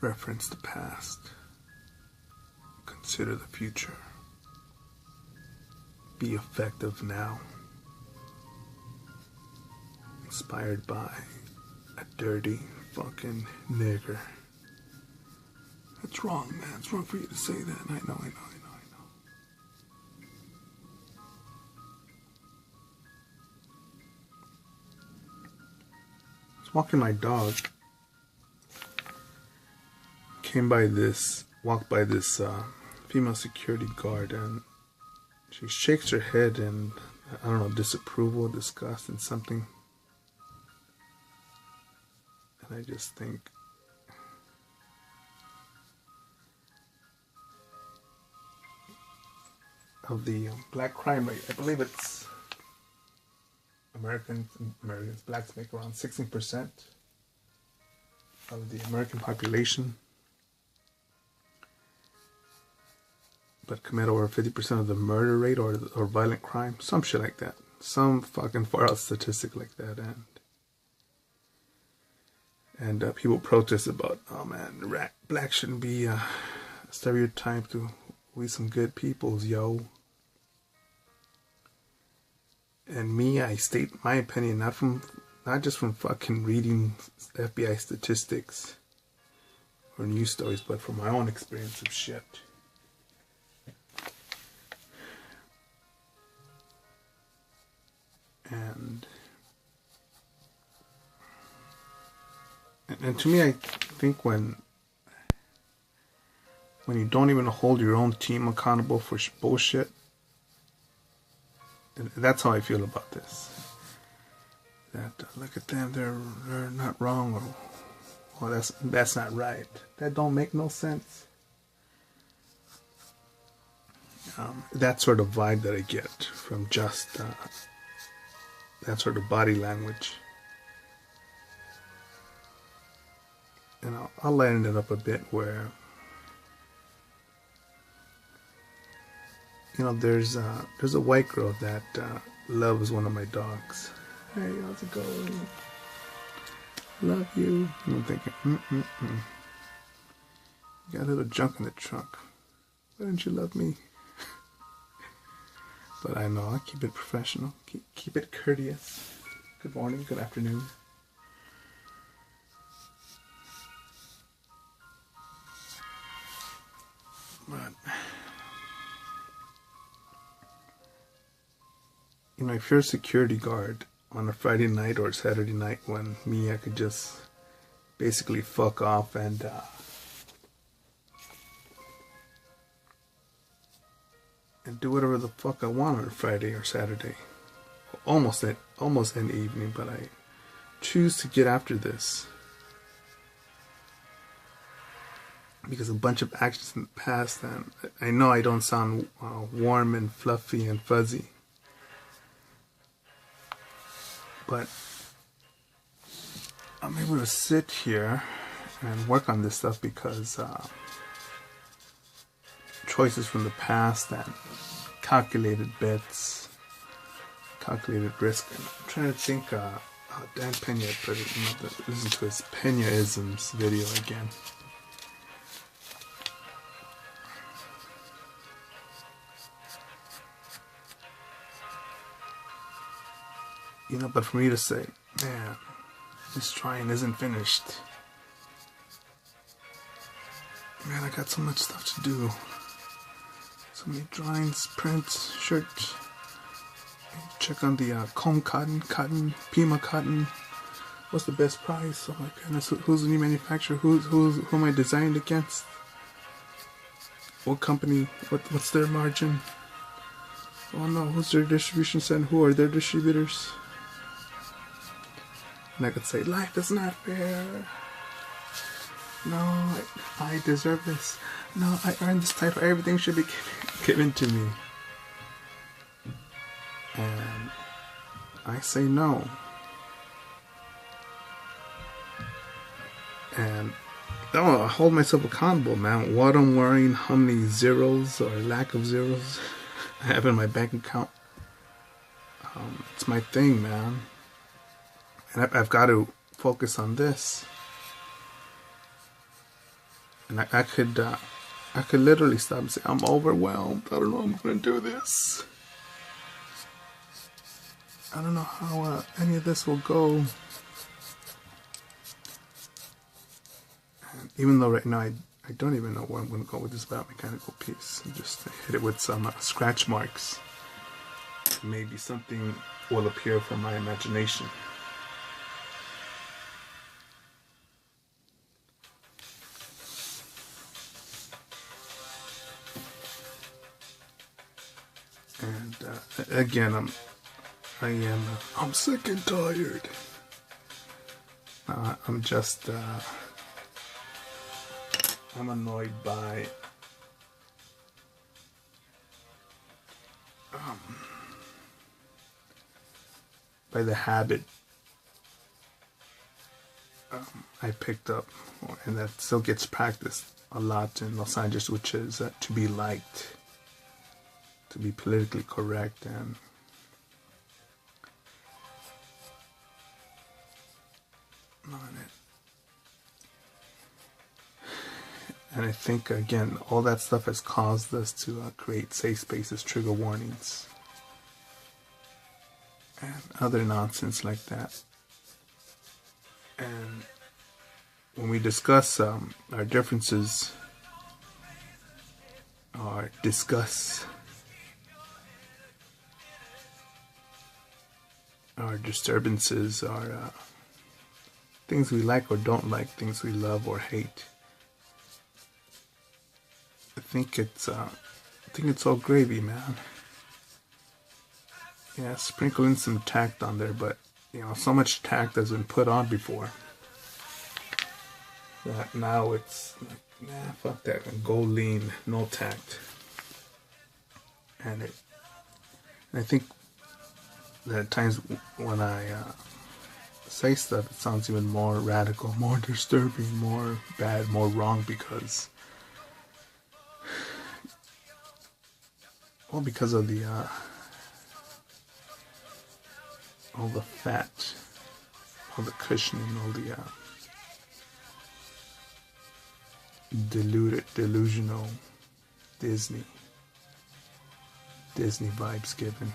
Reference the past. Consider the future. Be effective now. Inspired by a dirty fucking nigger. That's wrong, man. It's wrong for you to say that. I know. I was walking my dog. Walked by this female security guard, and she shakes her head in, I don't know, disapproval, disgust, and something. And I just think, of the black crime rate. I believe it's blacks make around 16% of the American population, but commit over 50% of the murder rate or violent crime, some shit like that, some fucking far out statistic like that, and people protest about, oh man, black shouldn't be a stereotype to we some good peoples, yo. And me, I state my opinion, not just from fucking reading FBI statistics or news stories, but from my own experience of shit. And to me, I think when you don't even hold your own team accountable for bullshit, that's how I feel about this. That look at them, they're not wrong, or that's not right. That don't make no sense. That sort of vibe that I get from just that sort of body language. And I'll lighten it up a bit where, you know, there's a white girl that loves one of my dogs. Hey, how's it going? Love you. And I'm thinking, You got a little junk in the trunk. Why don't you love me? But I know, I keep it professional. Keep it courteous. Good morning, good afternoon. But, you know, if you're a security guard on a Friday night or a Saturday night when I could just basically fuck off and do whatever the fuck I want on a Friday or Saturday, almost any evening, but I choose to get after this because a bunch of actions in the past, and I know I don't sound warm and fluffy and fuzzy, but I'm able to sit here and work on this stuff because choices from the past and calculated bets, calculated risk. And I'm trying to think how Dan Pena put it. I'm going to listen to his Pena-isms video again. You know, but for me to say, man, this drawing isn't finished. Man, I got so much stuff to do. So many drawings, prints, shirts. Check on the comb cotton, Pima cotton. What's the best price? Oh my goodness, who's the new manufacturer? Who am I designed against? What company? What's their margin? Oh no, who's their distribution center? Who are their distributors? And I could say, life is not fair. No, I deserve this. No, I earned this title. Everything should be given to me. And I say no. And I hold myself accountable, man. What I'm wearing, how many zeros or lack of zeros I have in my bank account. It's my thing, man. And I've got to focus on this. And I could literally stop and say, I'm overwhelmed. I don't know how I'm going to do this. I don't know how any of this will go. And even though right now I don't even know where I'm going to go with this biomechanical piece. I just hit it with some scratch marks. Maybe something will appear from my imagination. And again, I'm sick and tired. I'm just I'm annoyed by the habit I picked up, and that still gets practiced a lot in Los Angeles, which is to be liked, to be politically correct, and and I think again all that stuff has caused us to create safe spaces, trigger warnings, and other nonsense like that. And when we discuss our differences, or discuss our disturbances, our things we like or don't like, things we love or hate, I think it's all gravy, man. Yeah, sprinkle in some tact on there, but so much tact has been put on before that now it's like, nah, fuck that, go lean, no tact. And I think that at times when I say stuff, it sounds even more radical, more disturbing, more bad, more wrong, because of the all the fat, all the cushioning, all the delusional Disney vibes given.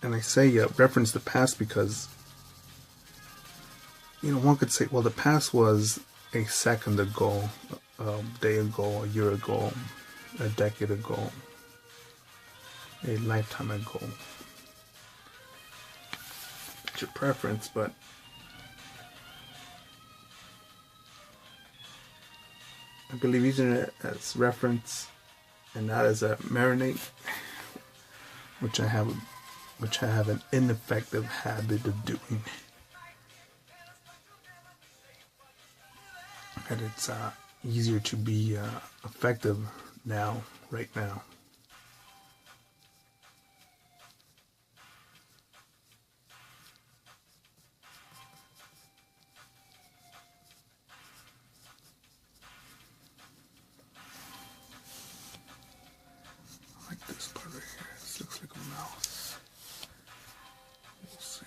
And I say reference the past because, one could say, well, the past was a second ago, a day ago, a year ago, a decade ago, a lifetime ago. It's your preference, but I believe using it as reference and not as a marinade, which I have an ineffective habit of doing. And it's easier to be effective right now. I like this part right here. This looks like a mouse. We'll see.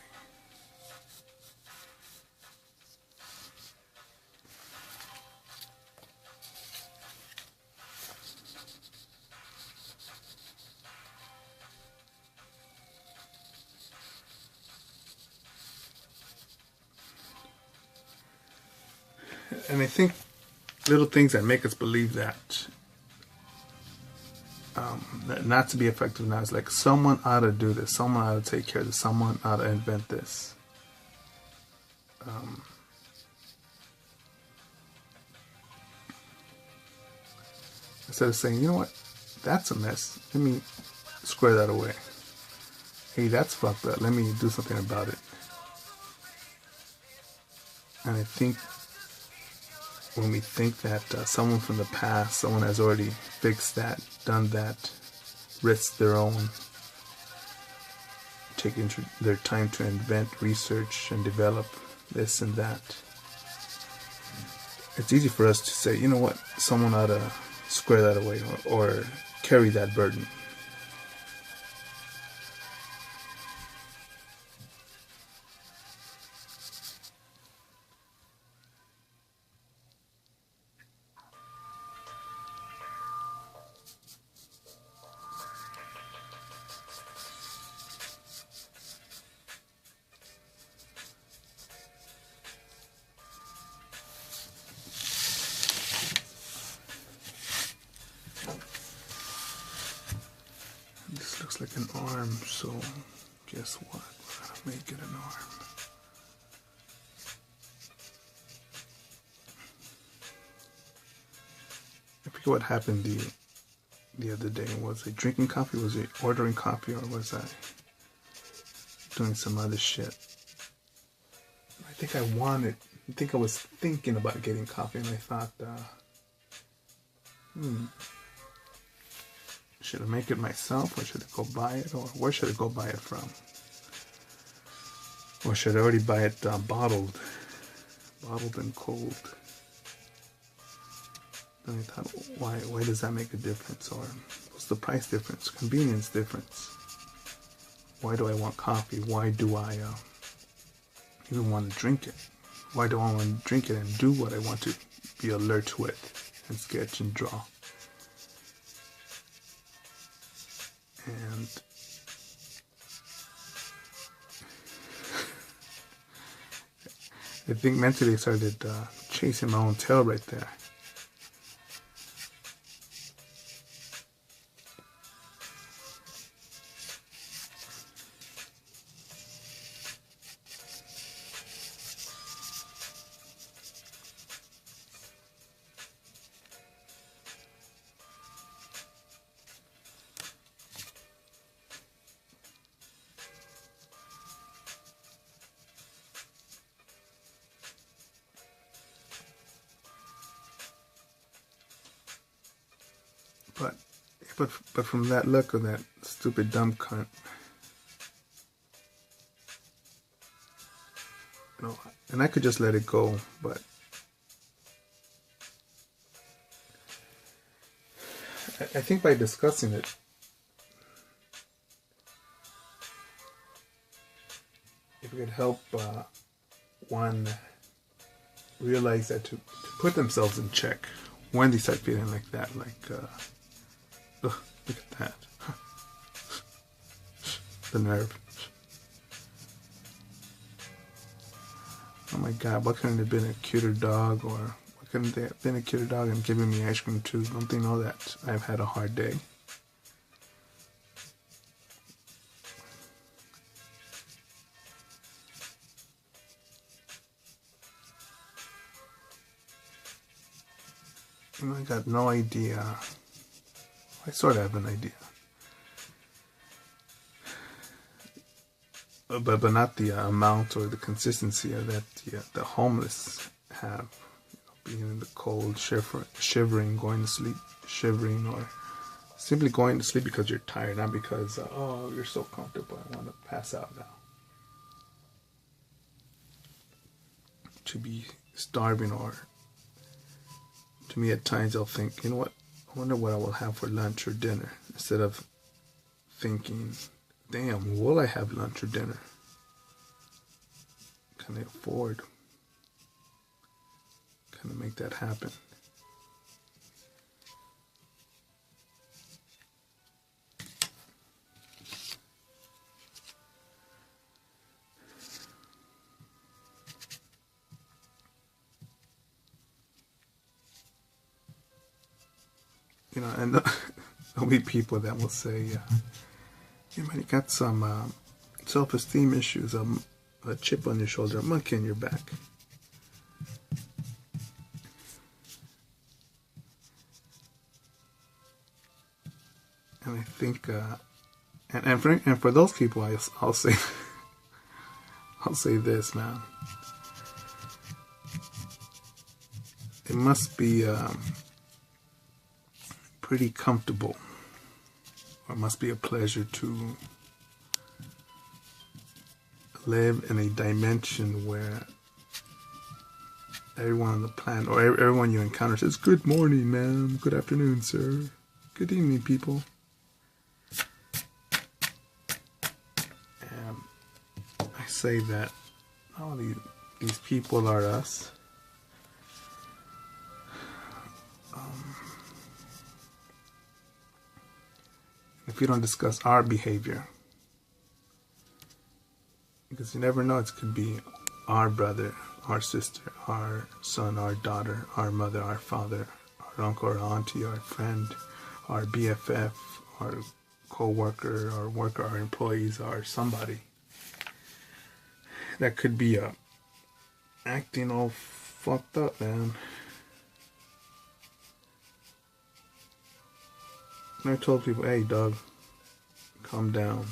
And I think little things that make us believe that not to be effective now is like, someone ought to do this, someone ought to take care of this, someone ought to invent this. Instead of saying, you know what, that's a mess, let me square that away. Hey, that's fucked up, let me do something about it. And I think when we think that someone from the past, someone has already fixed that, done that, risked their own, taking their time to invent, research, and develop this and that, it's easy for us to say, you know what, someone ought to square that away, or carry that burden. This looks like an arm, so guess what? We're gonna make it an arm. I forget what happened the other day. Was I drinking coffee? Was I ordering coffee? Or was I doing some other shit? I think I was thinking about getting coffee, and I thought, should I make it myself, or should I go buy it, or where should I go buy it from? Or should I already buy it bottled and cold? Then I thought, why does that make a difference? Or what's the price difference, convenience difference? Why do I want coffee? Why do I even want to drink it? Why do I want to drink it and do what I want to be alert with and sketch and draw? And I think mentally I started chasing my own tail right there. But from that look of that stupid dumb cunt, you know, and I could just let it go, but I think by discussing it, if we could help one realize that to put themselves in check when they start feeling like that, like, ugh, look at that. The nerve. Oh my God, what couldn't have been a cuter dog, or what couldn't they have been a cuter dog and giving me ice cream too? Don't they know that I've had a hard day? You know, I got no idea. I sort of have an idea. But not the amount or the consistency of that the homeless have. You know, being in the cold, shivering, going to sleep, shivering, or simply going to sleep because you're tired, not because, oh, you're so comfortable, I want to pass out now. To be starving, or to me at times I'll think, you know what, I wonder what I will have for lunch or dinner, instead of thinking, damn, will I have lunch or dinner? Can I afford? Can I make that happen? You know, and there'll be people that will say, yeah, man, you got some self-esteem issues, a chip on your shoulder, a monkey on your back. And I think, and for those people, I'll say, I'll say this, man. it must be pretty comfortable, or it must be a pleasure to live in a dimension where everyone on the planet, or everyone you encounter, says, "Good morning, ma'am. Good afternoon, sir. Good evening, people." And I say that all these people are us. If we don't discuss our behavior, because you never know, it could be our brother, our sister, our son, our daughter, our mother, our father, our uncle, our auntie, our friend, our BFF, our co-worker, our worker, our employees, our somebody that could be acting all fucked up, man. And I told people, "Hey, Doug, calm down."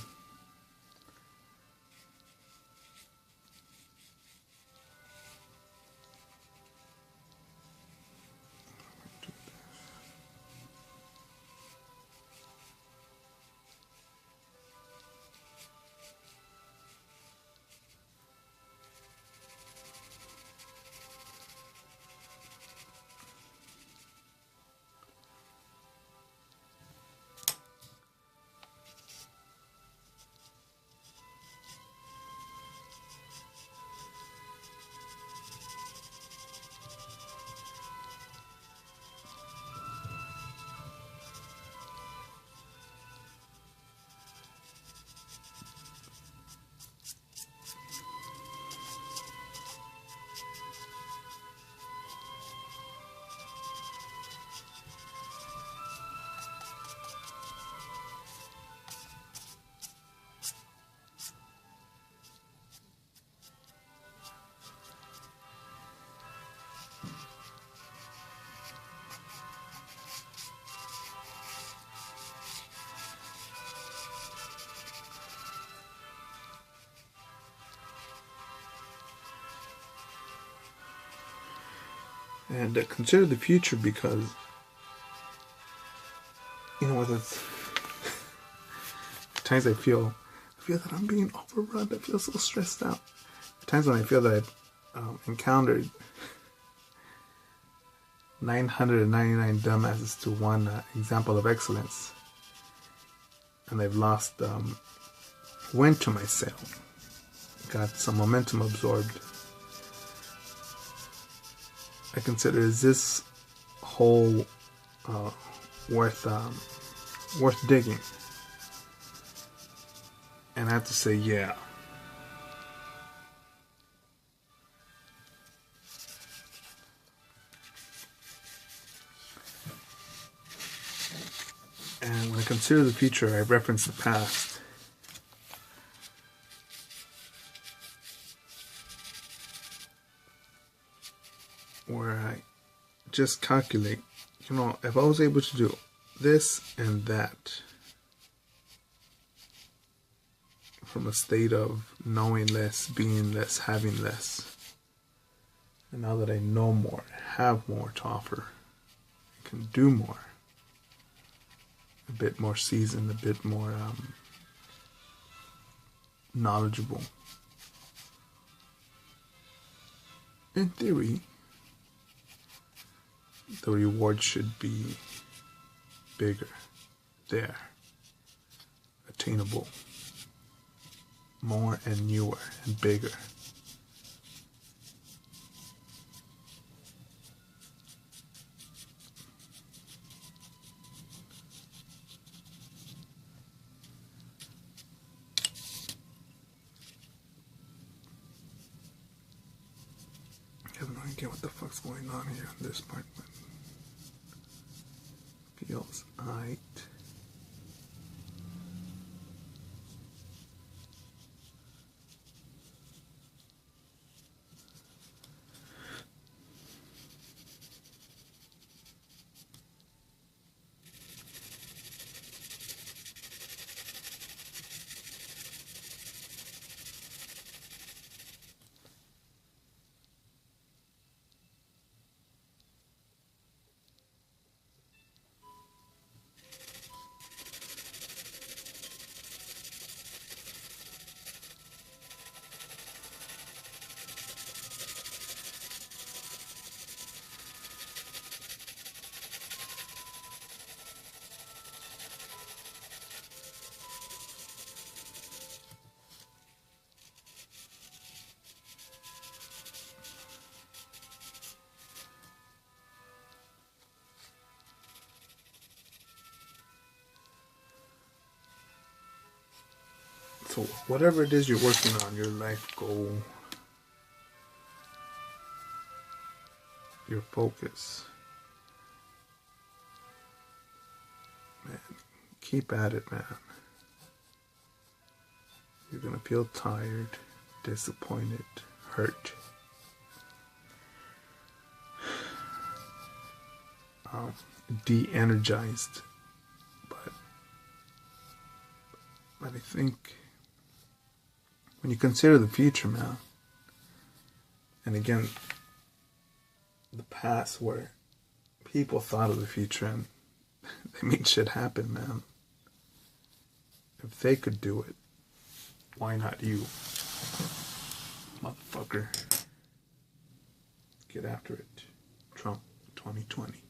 And consider the future, because, you know, at times I feel that I'm being overrun. I feel so stressed out. At times when I feel that I've encountered 999 dumbasses to one example of excellence, and I've lost wind to my sail, got some momentum absorbed, I consider, is this hole worth digging? And I have to say, yeah. And when I consider the future, I reference the past. Where I just calculate, you know, if I was able to do this and that from a state of knowing less, being less, having less, and now that I know more, have more to offer, I can do more, a bit more seasoned, a bit more knowledgeable. In theory, the reward should be bigger, there, attainable, more and newer and bigger. I have no idea what the fuck's going on here on this part, but feels aight. So whatever it is you're working on, your life goal, your focus, man, keep at it, man. You're gonna feel tired, disappointed, hurt. De-energized, but I think when you consider the future, man, and again, the past where people thought of the future and they made shit happen, man. If they could do it, why not you, motherfucker? Get after it, Trump 2020.